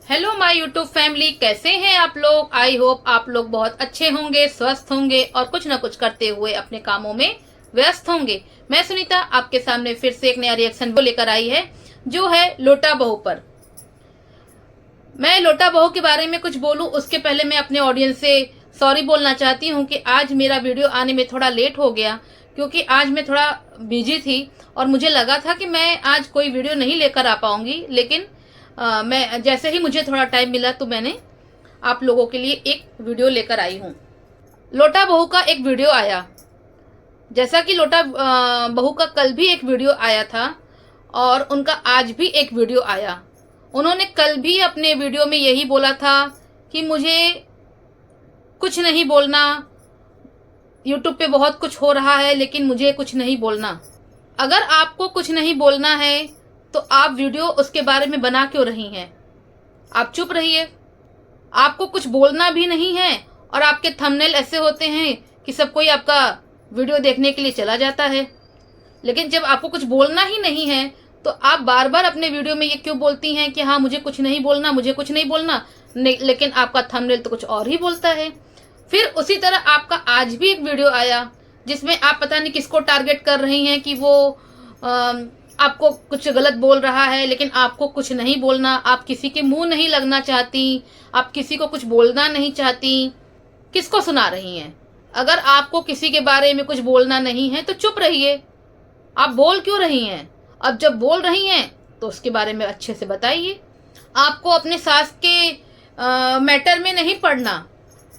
Hello my YouTube family, कैसे हैं आप लोग। आई होप आप लोग बहुत अच्छे होंगे, स्वस्थ होंगे और कुछ ना कुछ करते हुए अपने कामों में व्यस्त होंगे। मैं सुनीता आपके सामने फिर से एक नया रिएक्शन लेकर आई है, जो है लोटा बहू पर। मैं लोटा बहू के बारे में कुछ बोलूं उसके पहले मैं अपने ऑडियंस से सॉरी बोलना चाहती हूं कि आज मेरा वीडियो आने में थोड़ा लेट हो गया, क्योंकि आज मैं थोड़ा बिजी थी और मुझे लगा था कि मैं आज कोई वीडियो नहीं लेकर आ पाऊंगी। लेकिन मैं जैसे ही मुझे थोड़ा टाइम मिला तो मैंने आप लोगों के लिए एक वीडियो लेकर आई हूँ। लोटा बहू का एक वीडियो आया, जैसा कि लोटा बहू का कल भी एक वीडियो आया था और उनका आज भी एक वीडियो आया। उन्होंने कल भी अपने वीडियो में यही बोला था कि मुझे कुछ नहीं बोलना, यूट्यूब पे बहुत कुछ हो रहा है लेकिन मुझे कुछ नहीं बोलना। अगर आपको कुछ नहीं बोलना है तो आप वीडियो उसके बारे में बना क्यों रही हैं। आप चुप रहिए। आपको कुछ बोलना भी नहीं है और आपके थंबनेल ऐसे होते हैं कि सब कोई आपका वीडियो देखने के लिए चला जाता है। लेकिन जब आपको कुछ बोलना ही नहीं है तो आप बार बार अपने वीडियो में ये क्यों बोलती हैं कि हाँ मुझे कुछ नहीं बोलना, मुझे कुछ नहीं बोलना, लेकिन आपका थंबनेल तो कुछ और ही बोलता है। फिर उसी तरह आपका आज भी एक वीडियो आया जिसमें आप पता नहीं किसको टारगेट कर रही हैं कि वो आपको कुछ गलत बोल रहा है, लेकिन आपको कुछ नहीं बोलना। आप किसी के मुंह नहीं लगना चाहती, आप किसी को कुछ बोलना नहीं चाहती। किसको सुना रही हैं। अगर आपको किसी के बारे में कुछ बोलना नहीं है तो चुप रहिए। आप बोल क्यों रही हैं। अब जब बोल रही हैं तो उसके बारे में अच्छे से बताइए। आपको अपने सास के मैटर में नहीं पड़ना,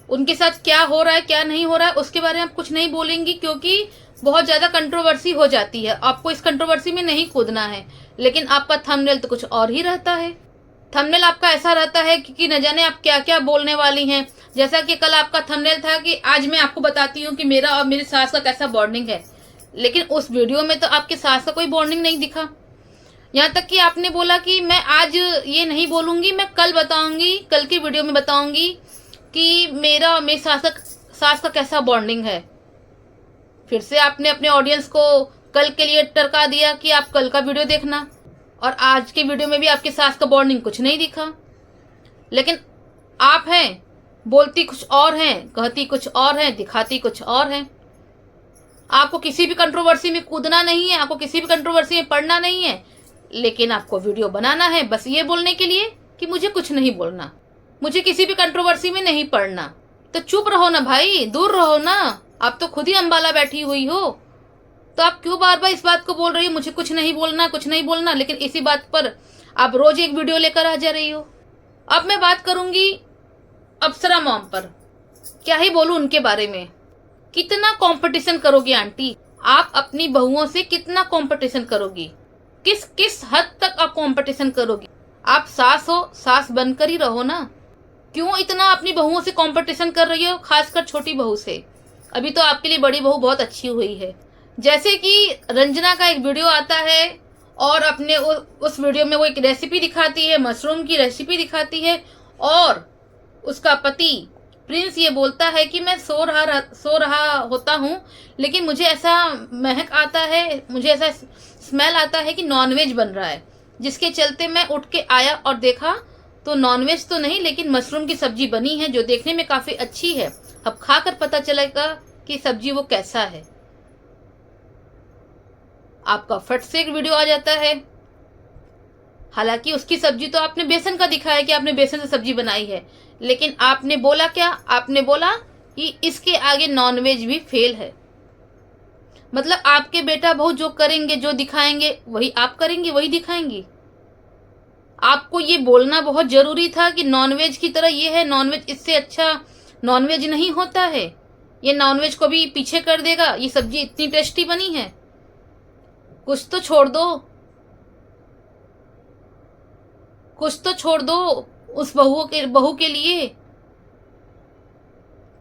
उनके साथ क्या हो रहा है क्या नहीं हो रहा है उसके बारे में आप कुछ नहीं बोलेंगी, क्योंकि बहुत ज़्यादा कंट्रोवर्सी हो जाती है। आपको इस कंट्रोवर्सी में नहीं कूदना है। लेकिन आपका थंबनेल तो कुछ और ही रहता है। थंबनेल आपका ऐसा रहता है कि न जाने आप क्या क्या बोलने वाली हैं। जैसा कि कल आपका थंबनेल था कि आज मैं आपको बताती हूँ कि मेरा और मेरी सास का कैसा बॉन्डिंग है, लेकिन उस वीडियो में तो आपके सास का कोई बॉन्डिंग नहीं दिखा। यहाँ तक कि आपने बोला कि मैं आज ये नहीं बोलूँगी, मैं कल बताऊँगी, कल की वीडियो में बताऊँगी कि मेरा और मेरी सास का कैसा बॉन्डिंग है। फिर से आपने अपने ऑडियंस को कल के लिए टरका दिया कि आप कल का वीडियो देखना, और आज के वीडियो में भी आपके सास का बॉन्डिंग कुछ नहीं दिखा। लेकिन आप हैं, बोलती कुछ और हैं, कहती कुछ और हैं, दिखाती कुछ और हैं। आपको किसी भी कंट्रोवर्सी में कूदना नहीं है, आपको किसी भी कंट्रोवर्सी में पड़ना नहीं है, लेकिन आपको वीडियो बनाना है बस ये बोलने के लिए कि मुझे कुछ नहीं बोलना, मुझे किसी भी कंट्रोवर्सी में नहीं पड़ना। तो चुप रहो ना भाई, दूर रहो ना। आप तो खुद ही अंबाला बैठी हुई हो, तो आप क्यों बार बार इस बात को बोल रही हो मुझे कुछ नहीं बोलना, कुछ नहीं बोलना, लेकिन इसी बात पर आप रोज एक वीडियो लेकर आ जा रही हो। अब मैं बात करूंगी अप्सरा मॉम पर। क्या ही बोलूं उनके बारे में। कितना कंपटीशन करोगी आंटी, आप अपनी बहुओं से कितना कंपटीशन करोगी, किस किस हद तक आप कंपटीशन करोगी। आप सास हो, सास बनकर ही रहो ना। क्यों इतना अपनी बहुओं से कंपटीशन कर रही हो, खासकर छोटी बहू से। अभी तो आपके लिए बड़ी बहू बहुत अच्छी हुई है। जैसे कि रंजना का एक वीडियो आता है और अपने उस वीडियो में वो एक रेसिपी दिखाती है, मशरूम की रेसिपी दिखाती है, और उसका पति प्रिंस ये बोलता है कि मैं सो रहा होता हूँ लेकिन मुझे ऐसा महक आता है, मुझे ऐसा स्मेल आता है कि नॉनवेज बन रहा है, जिसके चलते मैं उठ के आया और देखा तो नॉनवेज तो नहीं लेकिन मशरूम की सब्जी बनी है, जो देखने में काफ़ी अच्छी है। अब खाकर पता चलेगा कि सब्जी वो कैसा है। आपका फट से एक वीडियो आ जाता है। हालांकि उसकी सब्जी तो आपने बेसन का दिखाया कि आपने बेसन से सब्जी बनाई है, लेकिन आपने बोला क्या, आपने बोला कि इसके आगे नॉनवेज भी फेल है। मतलब आपके बेटा बहू जो करेंगे, जो दिखाएंगे वही आप करेंगी, वही दिखाएंगी। आपको ये बोलना बहुत जरूरी था कि नॉनवेज की तरह ये है, नॉनवेज इससे अच्छा नॉनवेज नहीं होता है, ये नॉनवेज को भी पीछे कर देगा, ये सब्जी इतनी टेस्टी बनी है। कुछ तो छोड़ दो, कुछ तो छोड़ दो उस बहू के लिए।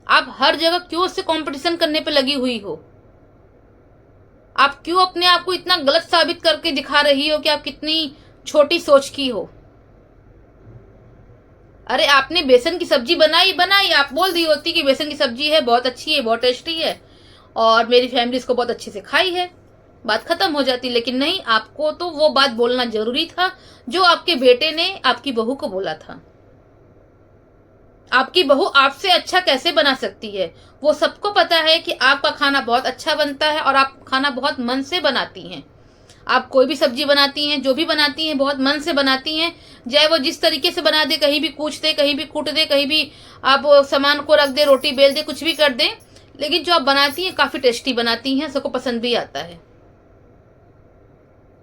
आप हर जगह क्यों उससे कंपटीशन करने पे लगी हुई हो। आप क्यों अपने आप को इतना गलत साबित करके दिखा रही हो कि आप कितनी छोटी सोच की हो। अरे आपने बेसन की सब्जी बनाई, आप बोल दी होती कि बेसन की सब्जी है, बहुत अच्छी है, बहुत टेस्टी है और मेरी फैमिली इसको बहुत अच्छे से खाई है, बात खत्म हो जाती। लेकिन नहीं, आपको तो वो बात बोलना जरूरी था जो आपके बेटे ने आपकी बहू को बोला था। आपकी बहू आपसे अच्छा कैसे बना सकती है? वो सबको पता है कि आपका खाना बहुत अच्छा बनता है और आप खाना बहुत मन से बनाती हैं। आप कोई भी सब्जी बनाती हैं, जो भी बनाती हैं, बहुत मन से बनाती हैं। चाहे वो जिस तरीके से बना दे, कहीं भी कूच दे, कहीं भी कूट दे, कहीं भी आप वो सामान को रख दे, रोटी बेल दे, कुछ भी कर दें, लेकिन जो आप बनाती हैं काफ़ी टेस्टी बनाती हैं, सबको पसंद भी आता है।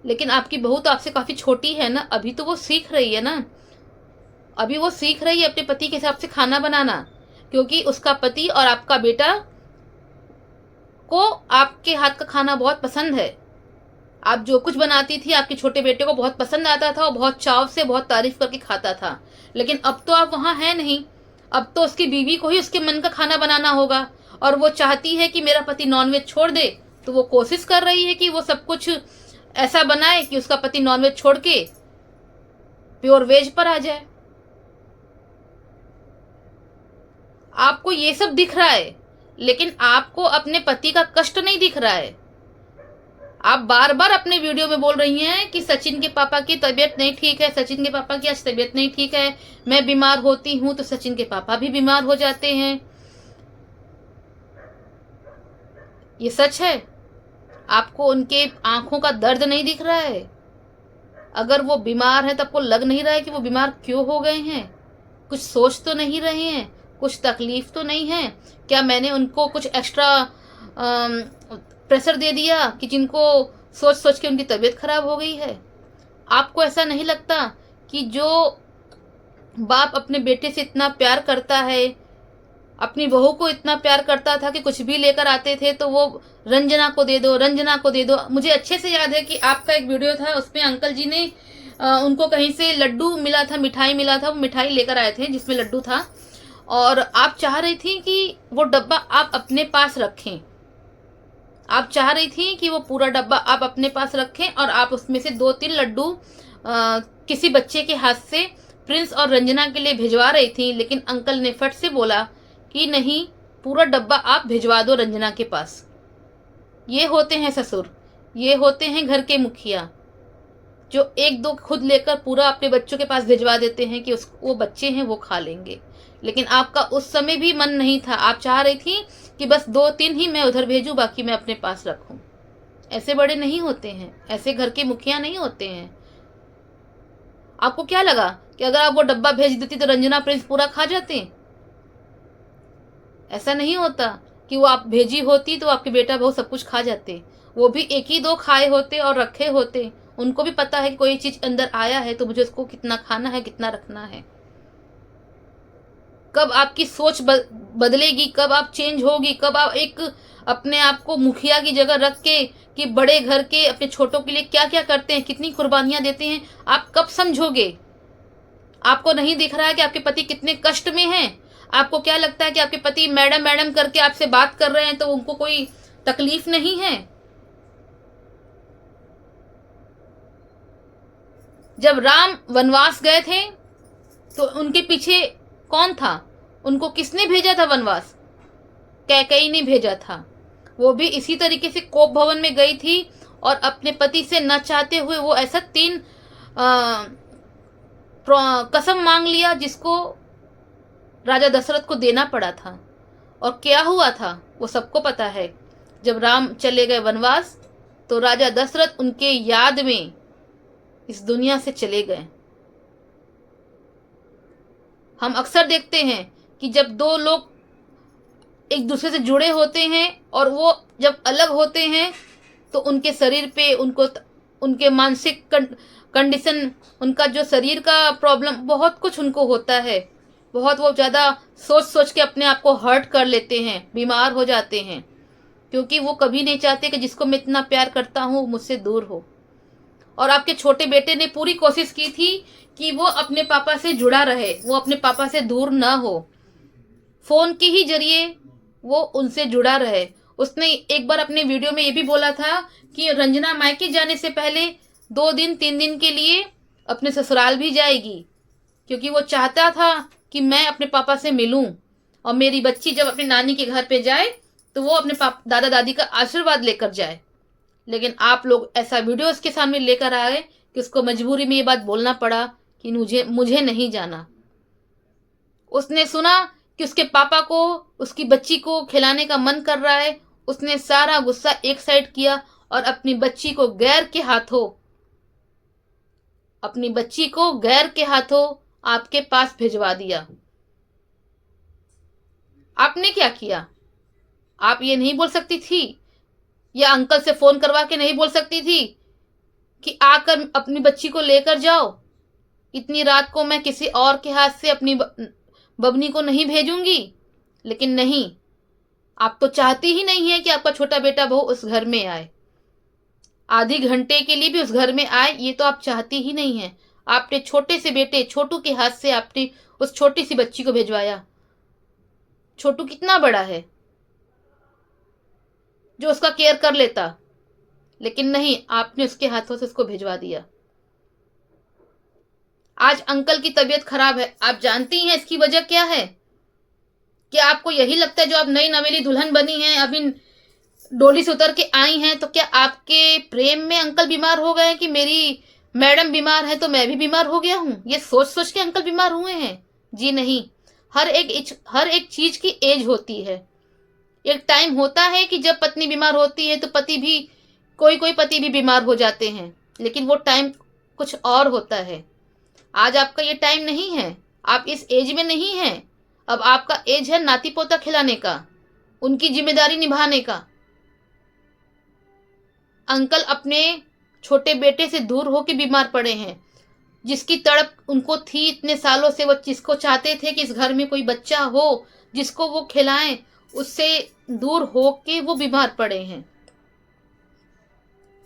लेकिन आपकी बहू तो आपसे काफ़ी छोटी है ना, अभी तो वो सीख रही है ना। अभी वो सीख रही है अपने पति के हिसाब से खाना बनाना, क्योंकि उसका पति और आपका बेटा को आपके हाथ का खाना बहुत पसंद है। आप जो कुछ बनाती थी आपके छोटे बेटे को बहुत पसंद आता था और बहुत चाव से बहुत तारीफ करके खाता था। लेकिन अब तो आप वहाँ हैं नहीं। अब तो उसकी बीवी को ही उसके मन का खाना बनाना होगा और वो चाहती है कि मेरा पति नॉनवेज छोड़ दे, तो वो कोशिश कर रही है कि वो सब कुछ ऐसा बनाए कि उसका पति नॉनवेज छोड़ के प्योर वेज पर आ जाए। आपको ये सब दिख रहा है, लेकिन आपको अपने पति का कष्ट नहीं दिख रहा है। आप बार बार अपने वीडियो में बोल रही हैं कि सचिन के पापा की तबीयत नहीं ठीक है, सचिन के पापा की आज तबीयत नहीं ठीक है, मैं बीमार होती हूं तो सचिन के पापा भी बीमार हो जाते हैं। ये सच है? आपको उनके आंखों का दर्द नहीं दिख रहा है? अगर वो बीमार है तो आपको लग नहीं रहा है कि वो बीमार क्यों हो गए हैं? कुछ सोच तो नहीं रहे हैं? कुछ तकलीफ तो नहीं है? क्या मैंने उनको कुछ एक्स्ट्रा प्रेशर दे दिया कि जिनको सोच सोच के उनकी तबीयत खराब हो गई है? आपको ऐसा नहीं लगता कि जो बाप अपने बेटे से इतना प्यार करता है, अपनी बहू को इतना प्यार करता था कि कुछ भी लेकर आते थे तो वो रंजना को दे दो, रंजना को दे दो। मुझे अच्छे से याद है कि आपका एक वीडियो था, उसमें अंकल जी ने उनको कहीं से लड्डू मिला था, मिठाई मिला था, वो मिठाई लेकर आए थे जिसमें लड्डू था, और आप चाह रही थी कि वो डब्बा आप अपने पास रखें। आप चाह रही थी कि वो पूरा डब्बा आप अपने पास रखें और आप उसमें से 2-3 लड्डू किसी बच्चे के हाथ से प्रिंस और रंजना के लिए भिजवा रही थी, लेकिन अंकल ने फट से बोला कि नहीं, पूरा डब्बा आप भिजवा दो रंजना के पास। ये होते हैं ससुर, ये होते हैं घर के मुखिया, जो 1-2 खुद लेकर पूरा अपने बच्चों के पास भिजवा देते हैं कि वो बच्चे हैं वो खा लेंगे। लेकिन आपका उस समय भी मन नहीं था, आप चाह रही थी कि बस 2-3 ही मैं उधर भेजूं, बाकी मैं अपने पास रखूं। ऐसे बड़े नहीं होते हैं, ऐसे घर के मुखिया नहीं होते हैं। आपको क्या लगा कि अगर आप वो डब्बा भेज देती तो रंजना प्रिंस पूरा खा जाते? ऐसा नहीं होता कि वो आप भेजी होती तो आपके बेटा बहू सब कुछ खा जाते। वो भी 1 ही 2 खाए होते और रखे होते। उनको भी पता है कि कोई चीज अंदर आया है तो मुझे उसको कितना खाना है, कितना रखना है। कब आपकी सोच बदलेगी, कब आप चेंज होगी, कब आप एक अपने आप को मुखिया की जगह रख के कि बड़े घर के अपने छोटों के लिए क्या क्या करते हैं, कितनी कुर्बानियां देते हैं, आप कब समझोगे? आपको नहीं दिख रहा है कि आपके पति कितने कष्ट में हैं? आपको क्या लगता है कि आपके पति मैडम मैडम करके आपसे बात कर रहे हैं तो उनको कोई तकलीफ नहीं है? जब राम वनवास गए थे तो उनके पीछे कौन था? उनको किसने भेजा था वनवास? कैकेयी ने भेजा था। वो भी इसी तरीके से कोप भवन में गई थी और अपने पति से न चाहते हुए वो ऐसा 3 कसम मांग लिया जिसको राजा दशरथ को देना पड़ा था। और क्या हुआ था वो सबको पता है। जब राम चले गए वनवास तो राजा दशरथ उनके याद में इस दुनिया से चले गए। हम अक्सर देखते हैं कि जब 2 लोग एक दूसरे से जुड़े होते हैं और वो जब अलग होते हैं तो उनके शरीर पे उनके मानसिक कंडीशन, उनका जो शरीर का प्रॉब्लम, बहुत कुछ उनको होता है। बहुत वो ज़्यादा सोच सोच के अपने आप को हर्ट कर लेते हैं, बीमार हो जाते हैं, क्योंकि वो कभी नहीं चाहते कि जिसको मैं इतना प्यार करता हूँ मुझसे दूर हो। और आपके छोटे बेटे ने पूरी कोशिश की थी कि वो अपने पापा से जुड़ा रहे, वो अपने पापा से दूर न हो, फोन के ही जरिए वो उनसे जुड़ा रहे। उसने एक बार अपने वीडियो में ये भी बोला था कि रंजना मायके जाने से पहले 2 दिन 3 दिन के लिए अपने ससुराल भी जाएगी, क्योंकि वो चाहता था कि मैं अपने पापा से मिलूं और मेरी बच्ची जब अपनी नानी के घर पे जाए तो वो अपने दादा दादी का आशीर्वाद लेकर जाए। लेकिन आप लोग ऐसा वीडियो उसके सामने लेकर आ गए कि उसको मजबूरी में ये बात बोलना पड़ा कि मुझे नहीं जाना। उसने सुना कि उसके पापा को उसकी बच्ची को खिलाने का मन कर रहा है। उसने सारा गुस्सा एक साइड किया और अपनी बच्ची को गैर के हाथों आपके पास भिजवा दिया। आपने क्या किया? आप ये नहीं बोल सकती थी, या अंकल से फोन करवा के नहीं बोल सकती थी कि आकर अपनी बच्ची को लेकर जाओ, इतनी रात को मैं किसी और के हाथ से अपनी बबनी को नहीं भेजूंगी? लेकिन नहीं, आप तो चाहती ही नहीं है कि आपका छोटा बेटा बहू उस घर में आए, आधे घंटे के लिए भी उस घर में आए, ये तो आप चाहती ही नहीं है। आपने छोटे से बेटे छोटू के हाथ से आपने उस छोटी सी बच्ची को भिजवाया। छोटू कितना बड़ा है जो उसका केयर कर लेता, लेकिन नहीं, आपने उसके हाथों से उसको भिजवा दिया। आज अंकल की तबीयत खराब है। आप जानती हैं इसकी वजह क्या है? क्या आपको यही लगता है जो आप नई नवेली दुल्हन बनी हैं, अभी डोली से उतर के आई हैं, तो क्या आपके प्रेम में अंकल बीमार हो गए कि मेरी मैडम बीमार है तो मैं भी बीमार हो गया हूं? ये सोच सोच के अंकल बीमार हुए हैं? जी नहीं। हर एक चीज की एज होती है। एक टाइम होता है कि जब पत्नी बीमार होती है तो पति भी, कोई पति भी बीमार हो जाते हैं, लेकिन वो टाइम कुछ और होता है। आज आपका ये टाइम नहीं है, आप इस एज में नहीं हैं। अब आपका एज है नाती पोता खिलाने का, उनकी जिम्मेदारी निभाने का। अंकल अपने छोटे बेटे से दूर होकर बीमार पड़े हैं। जिसकी तड़प उनको थी इतने सालों से, वो जिसको चाहते थे कि इस घर में कोई बच्चा हो जिसको वो खिलाएं, उससे दूर होके वो बीमार पड़े हैं।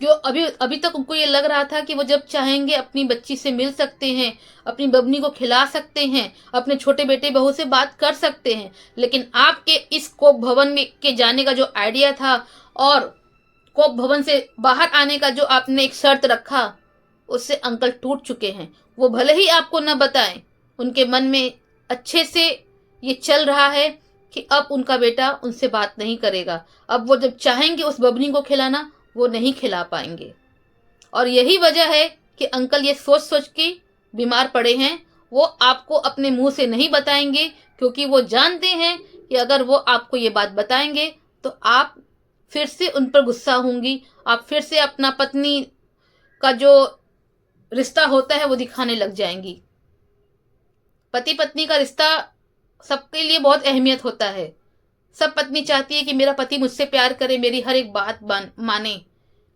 जो अभी तक उनको ये लग रहा था कि वो जब चाहेंगे अपनी बच्ची से मिल सकते हैं, अपनी बबनी को खिला सकते हैं, अपने छोटे बेटे बहू से बात कर सकते हैं। लेकिन आपके इस कोप भवन में के जाने का जो आइडिया था और कोप भवन से बाहर आने का जो आपने एक शर्त रखा, उससे अंकल टूट चुके हैं। वो भले ही आपको न बताएं, उनके मन में अच्छे से ये चल रहा है कि अब उनका बेटा उनसे बात नहीं करेगा। अब वो जब चाहेंगे उस बबनी को खिलाना, वो नहीं खिला पाएंगे। और यही वजह है कि अंकल ये सोच सोच के बीमार पड़े हैं। वो आपको अपने मुंह से नहीं बताएंगे, क्योंकि वो जानते हैं कि अगर वो आपको ये बात बताएंगे तो आप फिर से उन पर गुस्सा होंगी, आप फिर से अपना पत्नी का जो रिश्ता होता है वो दिखाने लग जाएंगी। पति पत्नी का रिश्ता सबके लिए बहुत अहमियत होता है। सब पत्नी चाहती है कि मेरा पति मुझसे प्यार करे, मेरी हर एक बात माने।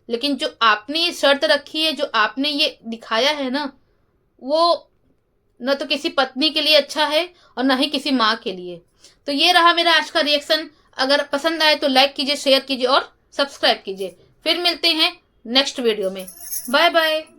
लेकिन जो आपने ये शर्त रखी है, जो आपने ये दिखाया है ना, वो न तो किसी पत्नी के लिए अच्छा है और न ही किसी माँ के लिए। तो ये रहा मेरा आज का रिएक्शन। अगर पसंद आए तो लाइक कीजिए, शेयर कीजिए और सब्सक्राइब कीजिए। फिर मिलते हैं नेक्स्ट वीडियो में। Bye bye.